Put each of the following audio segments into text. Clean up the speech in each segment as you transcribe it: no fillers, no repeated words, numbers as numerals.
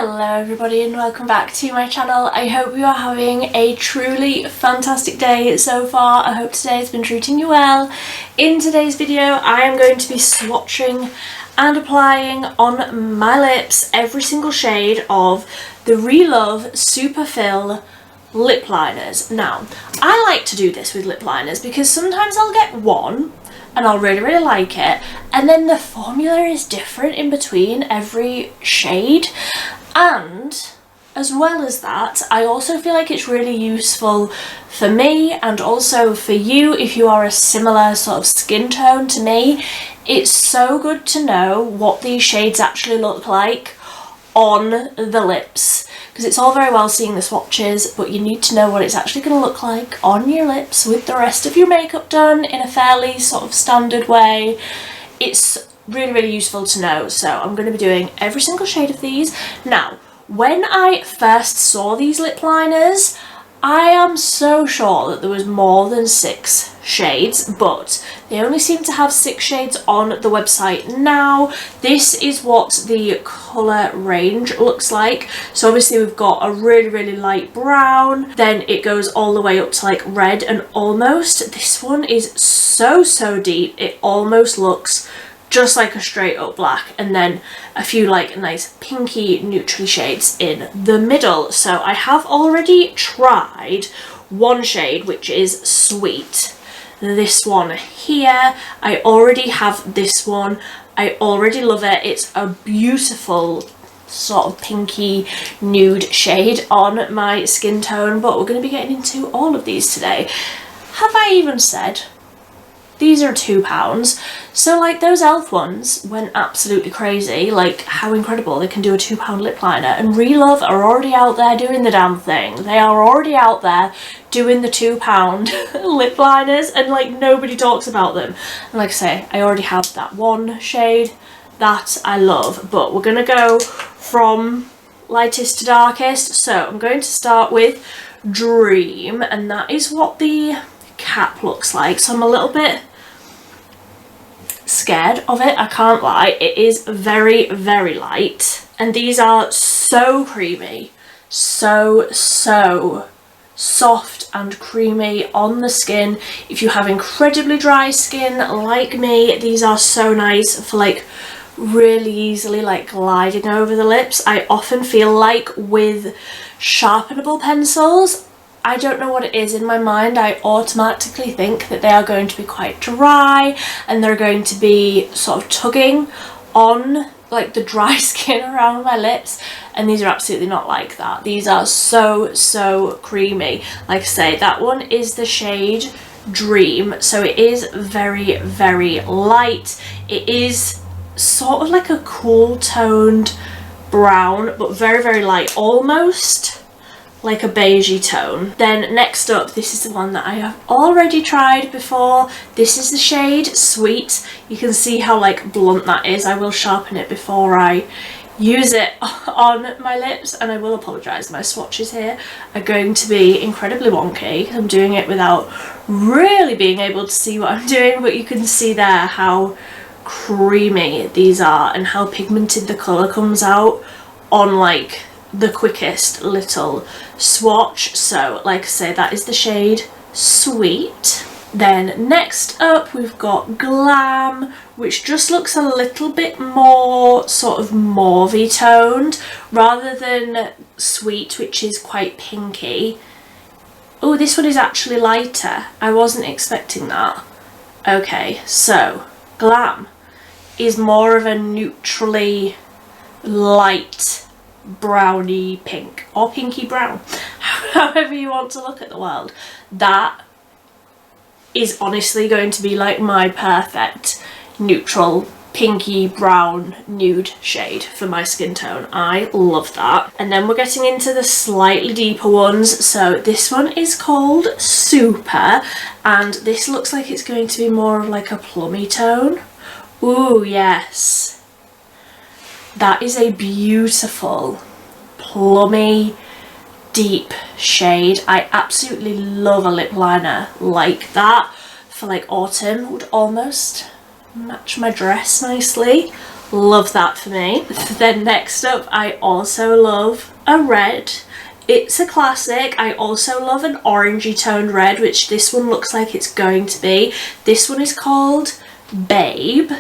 Hello everybody and welcome back to my channel. I hope you are having a truly fantastic day so far. I hope today has been treating you well. In today's video I am going to be swatching and applying on my lips every single shade of the RELOVE Superfill lip liners. Now, I like to do this with lip liners because sometimes I'll get one and I'll really like it, and then the formula is different in between every shade. And as well as that, I also feel like it's really useful for me and also for you if you are a similar sort of skin tone to me. It's so good to know what these shades actually look like on the lips, because it's all very well seeing the swatches, but you need to know what it's actually going to look like on your lips with the rest of your makeup done in a fairly sort of standard way. It's really useful to know, so I'm going to be doing every single shade of these. Now, when I first saw these lip liners, I am so sure that there was more than 6 shades, but they only seem to have 6 shades on the website now. This is what the colour range looks like. So obviously we've got a really light brown, then it goes all the way up to like red and almost. This one is so deep, it almost looks just like a straight up black, and then a few like nice pinky neutrally shades in the middle. So I have already tried one shade, which is Sweet. This one here, I already have this one. I already love it. It's a beautiful sort of pinky nude shade on my skin tone, but we're going to be getting into all of these today. Have I even said these are £2? So like those e.l.f. ones went absolutely crazy. Like, how incredible they can do a £2 lip liner, and RELOVE are already out there doing the damn thing. They are already out there doing the £2 lip liners, and like nobody talks about them. And like I say, I already have that one shade that I love, but we're gonna go from lightest to darkest. So I'm going to start with Dream, and that is what the cap looks like. So I'm a little bit scared of it, I can't lie. It is very light, and these are so creamy, so soft and creamy on the skin. If you have incredibly dry skin like me, these are so nice for like really easily like gliding over the lips. I often feel like with sharpenable pencils, I don't know what it is, in my mind I automatically think that they are going to be quite dry and they're going to be sort of tugging on like the dry skin around my lips, and these are absolutely not like that. These are so creamy. Like I say, that one is the shade Dream, so it is very light. It is sort of like a cool toned brown, but very light, almost like a beigey tone. Then next up, this is the one that I have already tried before. This is the shade Sweet. You can see how like blunt that is. I will sharpen it before I use it on my lips, and I will apologise, my swatches here are going to be incredibly wonky. I'm doing it without really being able to see what I'm doing, but you can see there how creamy these are and how pigmented the colour comes out on like the quickest little swatch. So like I say, that is the shade Sweet. Then next up we've got Glam, which just looks a little bit more sort of mauvey toned rather than Sweet, which is quite pinky. Oh, this one is actually lighter. I wasn't expecting that. Okay, so Glam is more of a neutrally light browny pink, or pinky brown, however you want to look at the world. That is honestly going to be like my perfect neutral pinky brown nude shade for my skin tone. I love that. And then we're getting into the slightly deeper ones. So this one is called Super, and this looks like it's going to be more of like a plummy tone. Ooh, yes. That is a beautiful, plummy, deep shade. I absolutely love a lip liner like that for like autumn. Would almost match my dress nicely. Love that for me. Then next up, I also love a red. It's a classic. I also love an orangey toned red, which this one looks like it's going to be. This one is called Babe.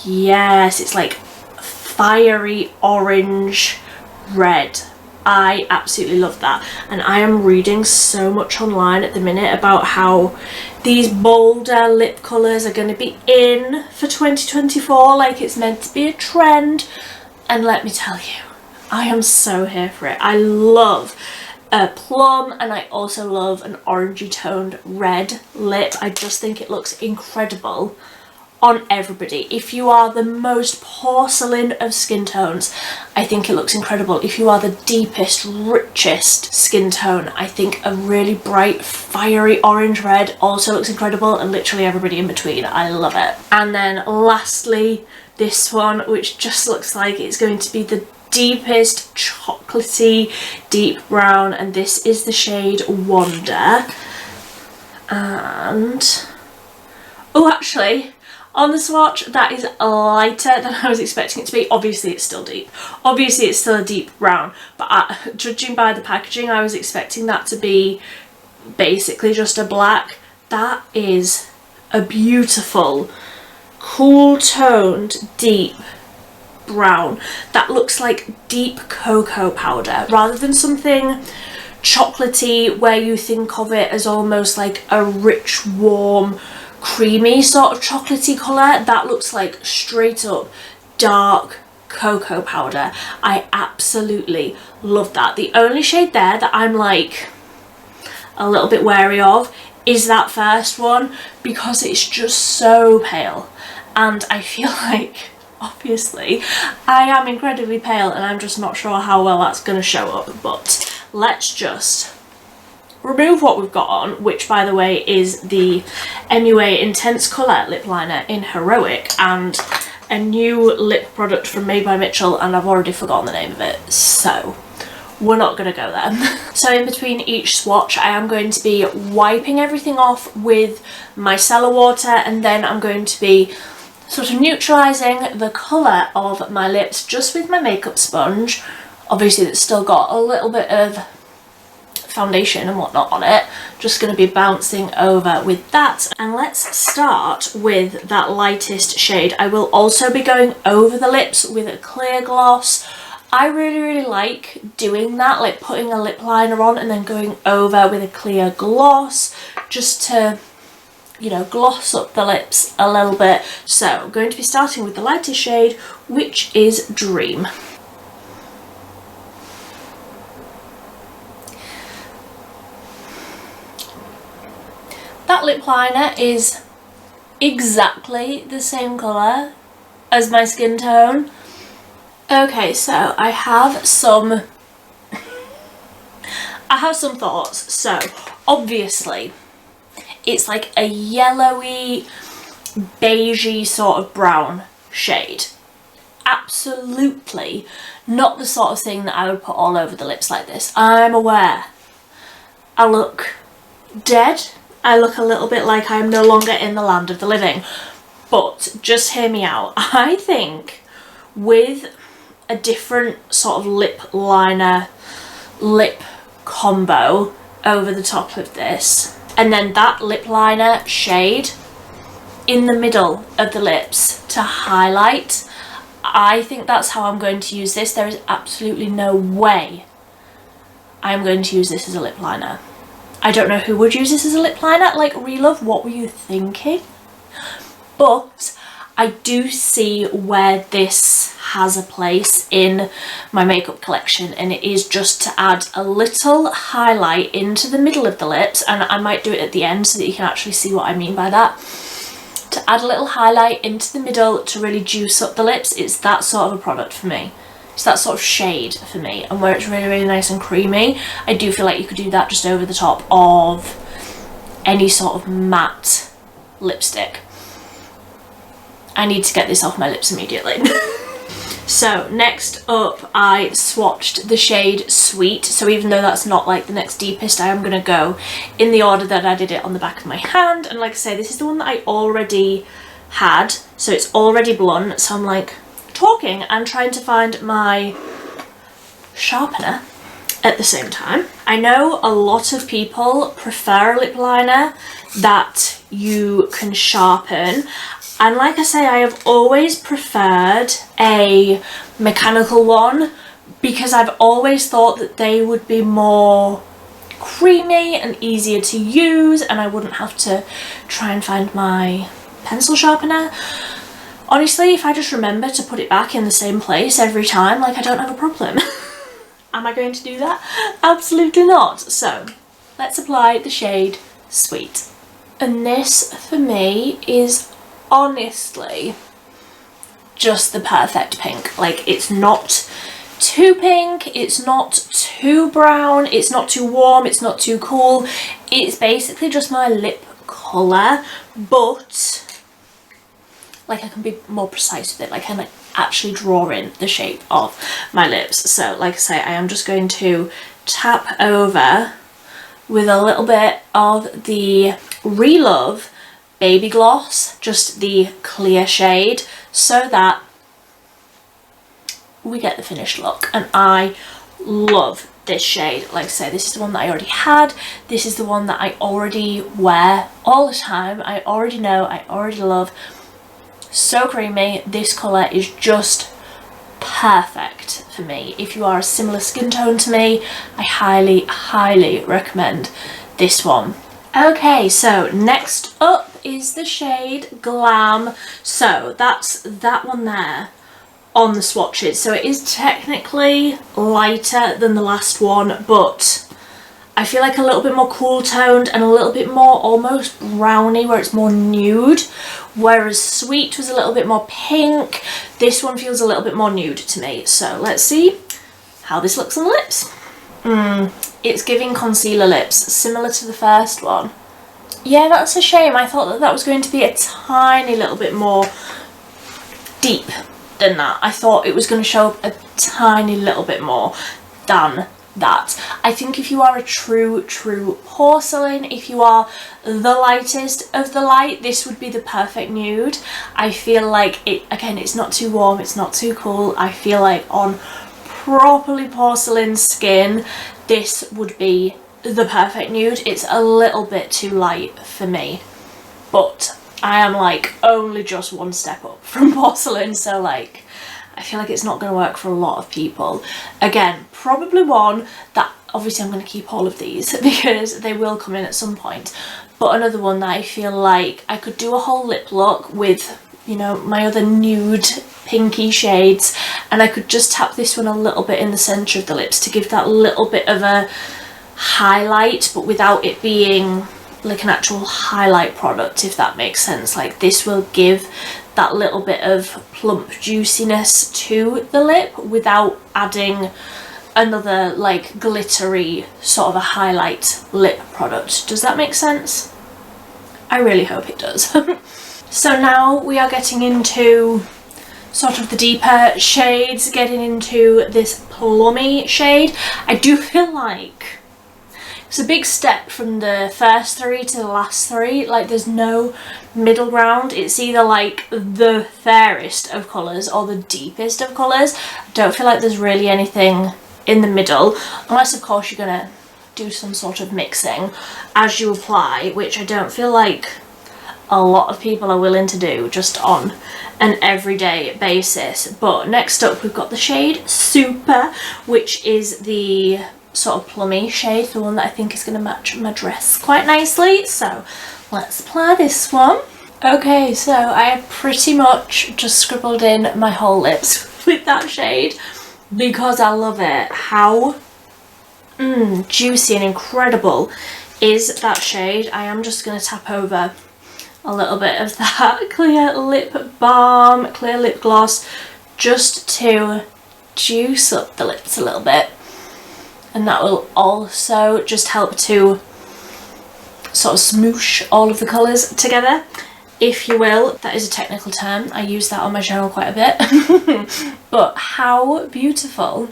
Yes, it's like fiery orange red. I absolutely love that, and I am reading so much online at the minute about how these bolder lip colours are going to be in for 2024, like it's meant to be a trend, and let me tell you, I am so here for it. I love a plum, and I also love an orangey toned red lip. I just think it looks incredible on everybody. If you are the most porcelain of skin tones, I think it looks incredible. If you are the deepest, richest skin tone, I think a really bright, fiery orange red also looks incredible, and literally everybody in between. I love it. And then lastly, this one, which just looks like it's going to be the deepest, chocolatey, deep brown, and this is the shade Wonder. And oh, actually, on the swatch, that is lighter than I was expecting it to be. Obviously, it's still deep. Obviously, it's still a deep brown. But judging by the packaging, I was expecting that to be basically just a black. That is a beautiful, cool-toned, deep brown. That looks like deep cocoa powder. Rather than something chocolatey where you think of it as almost like a rich, warm, creamy sort of chocolatey colour, that looks like straight up dark cocoa powder. I absolutely love that. The only shade there that I'm like a little bit wary of is that first one, because it's just so pale, and I feel like obviously I am incredibly pale and I'm just not sure how well that's going to show up. But let's just remove what we've got on, which by the way is the MUA Intense Colour lip liner in Heroic, and a new lip product from Made by Mitchell, and I've already forgotten the name of it, so we're not going to go there. So in between each swatch, I am going to be wiping everything off with micellar water, and then I'm going to be sort of neutralising the colour of my lips just with my makeup sponge. Obviously it's still got a little bit of foundation and whatnot on it. Just going to be bouncing over with that, and let's start with that lightest shade. I will also be going over the lips with a clear gloss. I really like doing that, like putting a lip liner on and then going over with a clear gloss, just to, you know, gloss up the lips a little bit. So I'm going to be starting with the lightest shade, which is Dream. That lip liner is exactly the same colour as my skin tone. Okay, so I have some thoughts. So obviously it's like a yellowy, beigey sort of brown shade. Absolutely not the sort of thing that I would put all over the lips like this. I'm aware I look dead. I look a little bit like I'm no longer in the land of the living. But just hear me out. I think with a different sort of lip liner, lip combo over the top of this, and then that lip liner shade in the middle of the lips to highlight, I think that's how I'm going to use this. There is absolutely no way I'm going to use this as a lip liner. I don't know who would use this as a lip liner. Like, RELOVE, what were you thinking? But I do see where this has a place in my makeup collection, and it is just to add a little highlight into the middle of the lips, and I might do it at the end so that you can actually see what I mean by that. To add a little highlight into the middle to really juice up the lips. It's that sort of a product for me. It's that sort of shade for me, and where it's really nice and creamy, I do feel like you could do that just over the top of any sort of matte lipstick. I need to get this off my lips immediately. So next up, I swatched the shade Sweet. So even though that's not like the next deepest, I am going to go in the order that I did it on the back of my hand. And like I say, this is the one that I already had, so it's already blunt, so I'm like talking and trying to find my sharpener at the same time. I know a lot of people prefer a lip liner that you can sharpen, and like I say, I have always preferred a mechanical one because I've always thought that they would be more creamy and easier to use, and I wouldn't have to try and find my pencil sharpener. Honestly, if I just remember to put it back in the same place every time, like, I don't have a problem. Am I going to do that? Absolutely not. So let's apply the shade Sweet. And this for me is honestly just the perfect pink. Like, it's not too pink, it's not too brown, it's not too warm, it's not too cool. It's basically just my lip colour, but like I can be more precise with it. Like, I can actually draw in the shape of my lips. So like I say, I am just going to tap over with a little bit of the RELOVE Baby Gloss, just the clear shade, so that we get the finished look. And I love this shade. Like I say, this is the one that I already had. This is the one that I already wear all the time. I already know, I already love. So creamy. This colour is just perfect for me. If you are a similar skin tone to me, I highly recommend this one. Okay, so next up is the shade Glam. So that's that one there on the swatches. So it is technically lighter than the last one, but I feel like a little bit more cool toned and a little bit more almost browny, where it's more nude, whereas Sweet was a little bit more pink. This one feels a little bit more nude to me. So let's see how this looks on the lips. It's giving concealer lips, similar to the first one. Yeah, that's a shame. I thought that that was going to be a tiny little bit more deep than that. I thought it was going to show up a tiny little bit more than that. I think if you are a true porcelain, if you are the lightest of the light, this would be the perfect nude. I feel like it, again, it's not too warm, it's not too cool. I feel like on properly porcelain skin, this would be the perfect nude. It's a little bit too light for me, but I am like only just one step up from porcelain, so like I feel like it's not going to work for a lot of people. Again, probably one that obviously I'm going to keep all of these because they will come in at some point, but another one that I feel like I could do a whole lip look with, you know, my other nude pinky shades, and I could just tap this one a little bit in the centre of the lips to give that little bit of a highlight, but without it being like an actual highlight product, if that makes sense. Like, this will give that little bit of plump juiciness to the lip without adding another like glittery sort of a highlight lip product. Does that make sense? I really hope it does. So now we are getting into sort of the deeper shades, getting into this plummy shade. I do feel like it's a big step from the first three to the last three. Like, there's no middle ground. It's either like the fairest of colours or the deepest of colours. I don't feel like there's really anything in the middle, unless of course you're gonna do some sort of mixing as you apply, which I don't feel like a lot of people are willing to do just on an everyday basis. But next up we've got the shade Super, which is the sort of plummy shade, the one that I think is going to match my dress quite nicely. So let's apply this one. Okay, so I have pretty much just scribbled in my whole lips with that shade because I love it. How juicy and incredible is that shade. I am just going to tap over a little bit of that clear lip balm, clear lip gloss, just to juice up the lips a little bit. And that will also just help to sort of smoosh all of the colours together, if you will. That is a technical term. I use that on my channel quite a bit. But how beautiful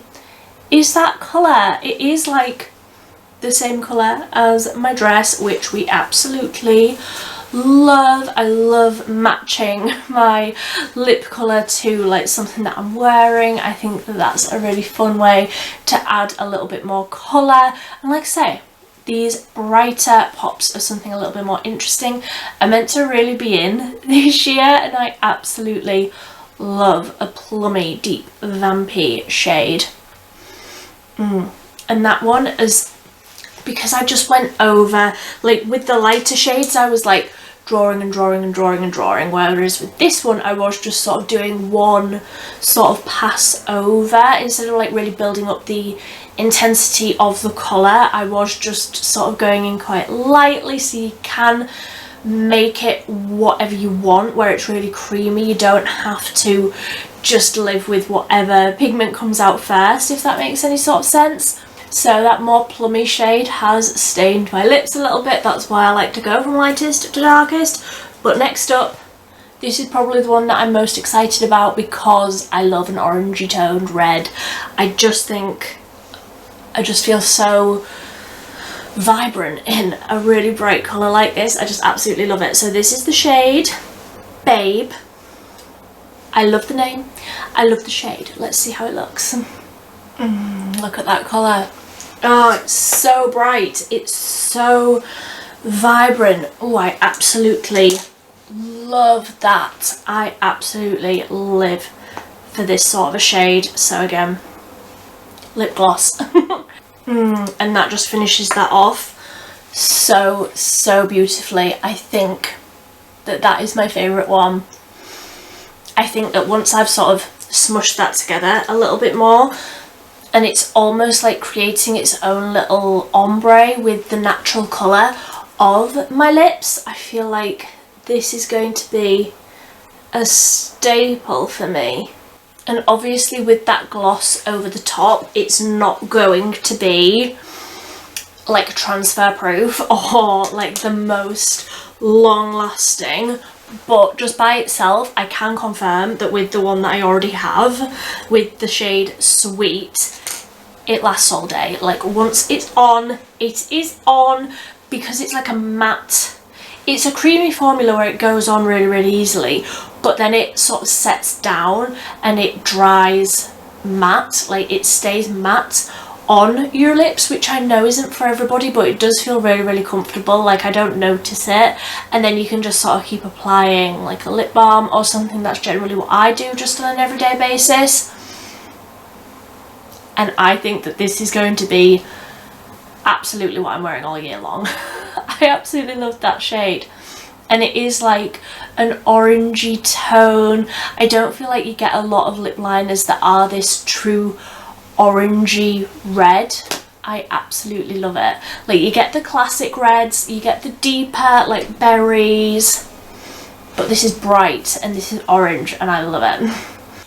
is that colour? It is like the same colour as my dress, which we absolutely I love matching my lip colour to like something that I'm wearing. I think that that's a really fun way to add a little bit more colour, and like I say, these brighter pops of something a little bit more interesting are meant to really be in this year, and I absolutely love a plummy, deep, vampy shade. And that one is because I just went over, like with the lighter shades, I was like drawing and drawing and drawing and drawing, whereas with this one I was just sort of doing one sort of pass over instead of like really building up the intensity of the colour. I was just sort of going in quite lightly, so you can make it whatever you want where it's really creamy. You don't have to just live with whatever pigment comes out first, if that makes any sort of sense. So that more plummy shade has stained my lips a little bit. That's why I like to go from lightest to darkest. But next up, this is probably the one that I'm most excited about because I love an orangey toned red. I just feel so vibrant in a really bright colour like this. I just absolutely love it. So this is the shade Babe. I love the name, I love the shade. Let's see how it looks. Look at that colour. Oh, it's so bright, it's so vibrant. Oh, I absolutely love that. I absolutely live for this sort of a shade. So again, lip gloss. And that just finishes that off so beautifully. I think that that is my favourite one. I think that once I've sort of smushed that together a little bit more, and it's almost like creating its own little ombre with the natural colour of my lips, I feel like this is going to be a staple for me. And obviously with that gloss over the top, it's not going to be like transfer proof or like the most long lasting, but just by itself I can confirm that with the one that I already have, with the shade Sweet, it lasts all day. Like once it's on, it is on, because it's like a matte, it's a creamy formula where it goes on really easily, but then it sort of sets down and it dries matte, like it stays matte on your lips, which I know isn't for everybody, but it does feel really comfortable. Like I don't notice it, and then you can just sort of keep applying like a lip balm or something. That's generally what I do just on an everyday basis, and I think that this is going to be absolutely what I'm wearing all year long. I absolutely love that shade, and it is like an orangey tone. I don't feel like you get a lot of lip liners that are this true orangey red. I absolutely love it. Like you get the classic reds, you get the deeper like berries, but this is bright and this is orange, and I love it.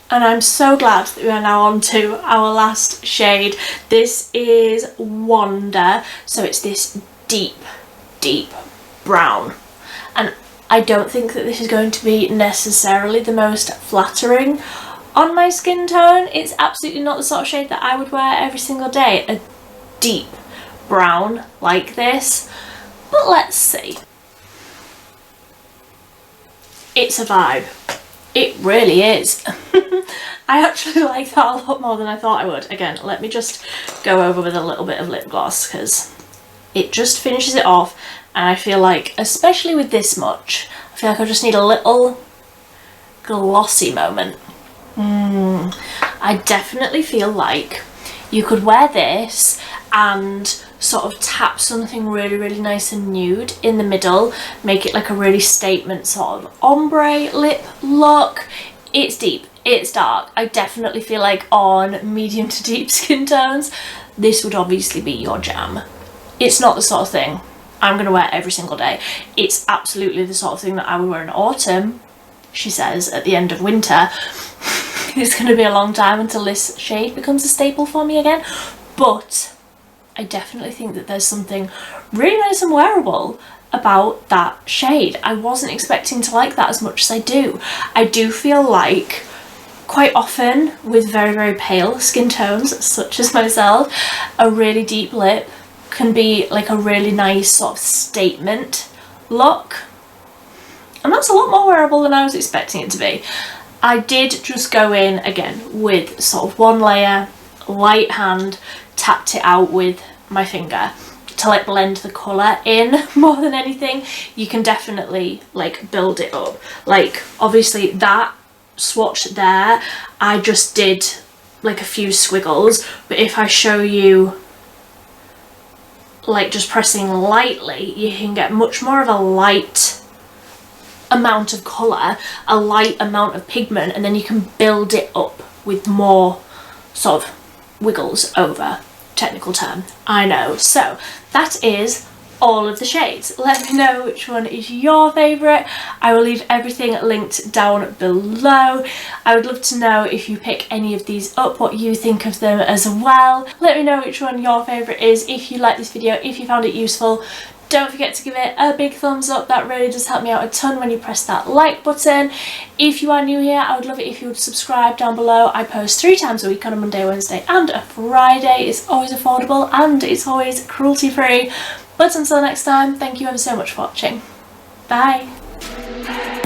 And I'm so glad that we are now on to our last shade. This is Wonder, so it's this deep brown, and I don't think that this is going to be necessarily the most flattering on my skin tone. It's absolutely not the sort of shade that I would wear every single day, a deep brown like this, but let's see. It's a vibe. It really is. I actually like that a lot more than I thought I would. Again, let me just go over with a little bit of lip gloss because it just finishes it off, and I feel like, especially with this much, I feel like I just need a little glossy moment. I definitely feel like you could wear this and sort of tap something really nice and nude in the middle, make it like a really statement sort of ombre lip look. It's deep, it's dark. I definitely feel like on medium to deep skin tones, this would obviously be your jam. It's not the sort of thing I'm going to wear every single day. It's absolutely the sort of thing that I would wear in autumn, she says, at the end of winter. It's going to be a long time until this shade becomes a staple for me again, but I definitely think that there's something really nice and wearable about that shade. I wasn't expecting to like that as much as I do. I do feel like quite often with very pale skin tones such as myself, a really deep lip can be like a really nice sort of statement look. and that's a lot more wearable than I was expecting it to be. I did just go in again with sort of one layer, light hand, tapped it out with my finger to like blend the colour in more than anything. You can definitely like build it up. Like obviously that swatch there, I just did like a few squiggles, but if I show you like just pressing lightly, you can get much more of a light amount of colour, a light amount of pigment, and then you can build it up with more sort of wiggles over. Technical term, I know. So that is all of the shades. Let me know which one is your favourite. I will leave everything linked down below. I would love to know if you pick any of these up, what you think of them as well. Let me know which one your favourite is. If you like this video, if you found it useful, don't forget to give it a big thumbs up. That really does help me out a ton when you press that like button. If you are new here, I would love it if you would subscribe down below. I post 3 times a week on a Monday, Wednesday and a Friday. It's always affordable and it's always cruelty free. But until next time, thank you ever so much for watching. Bye.